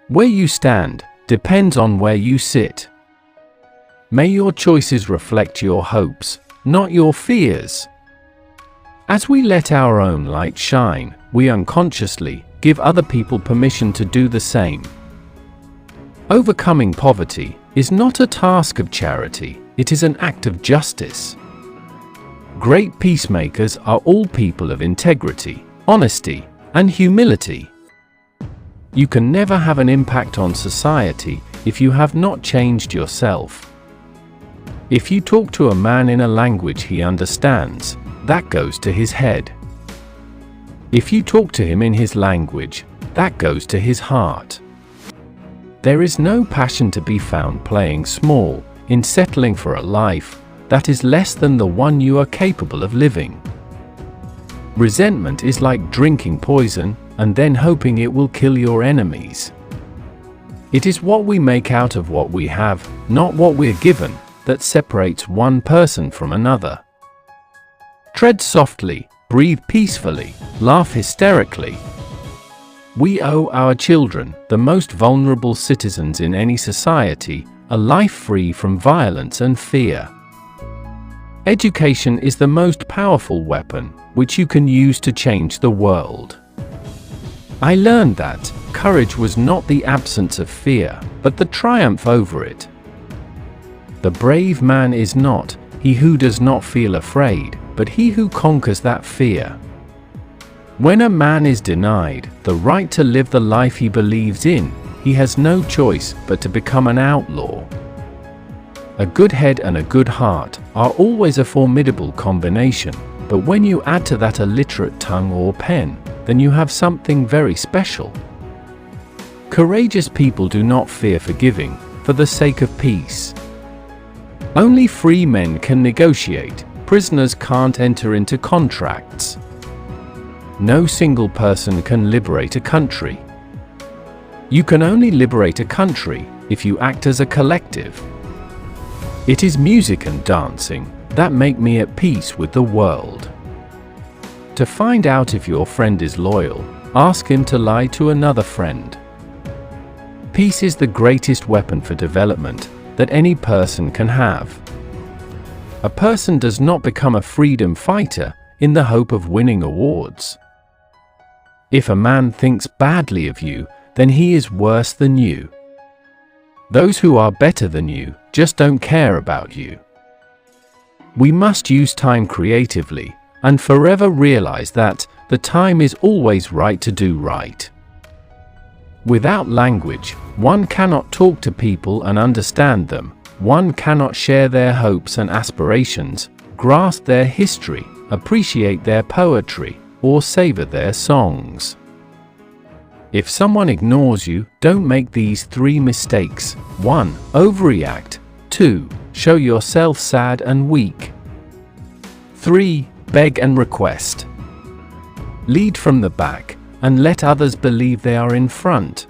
Where you stand depends on where you sit. May your choices reflect your hopes, not your fears. As we let our own light shine, we unconsciously give other people permission to do the same. Overcoming poverty is not a task of charity, it is an act of justice. Great peacemakers are all people of integrity, honesty, and humility. You can never have an impact on society if you have not changed yourself. If you talk to a man in a language he understands, that goes to his head. If you talk to him in his language, that goes to his heart. There is no passion to be found playing small, in settling for a life that is less than the one you are capable of living. Resentment is like drinking poison and then hoping it will kill your enemies. It is what we make out of what we have, not what we're given, that separates one person from another. Tread softly, breathe peacefully, laugh hysterically. We owe our children, the most vulnerable citizens in any society, a life free from violence and fear. Education is the most powerful weapon which you can use to change the world. I learned that courage was not the absence of fear, but the triumph over it. The brave man is not he who does not feel afraid, but he who conquers that fear. When a man is denied the right to live the life he believes in, he has no choice but to become an outlaw. A good head and a good heart are always a formidable combination, but when you add to that a literate tongue or pen, then you have something very special. Courageous people do not fear forgiving for the sake of peace. Only free men can negotiate, prisoners can't enter into contracts. No single person can liberate a country. You can only liberate a country if you act as a collective. It is music and dancing that make me at peace with the world. To find out if your friend is loyal, ask him to lie to another friend. Peace is the greatest weapon for development that any person can have. A person does not become a freedom fighter in the hope of winning awards. If a man thinks badly of you, then he is worse than you. Those who are better than you just don't care about you. We must use time creatively and forever realize that the time is always right to do right. Without language, one cannot talk to people and understand them. One cannot share their hopes and aspirations, grasp their history, appreciate their poetry, or savor their songs. If someone ignores you, don't make these 3 mistakes. 1. Overreact. 2. Show yourself sad and weak. 3. Beg and request. Lead from the back, and let others believe they are in front.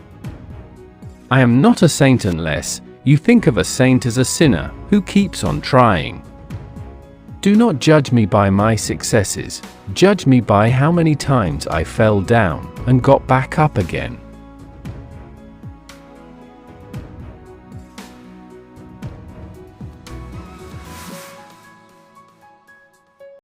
I am not a saint unless you think of a saint as a sinner who keeps on trying. Do not judge me by my successes, judge me by how many times I fell down and got back up again.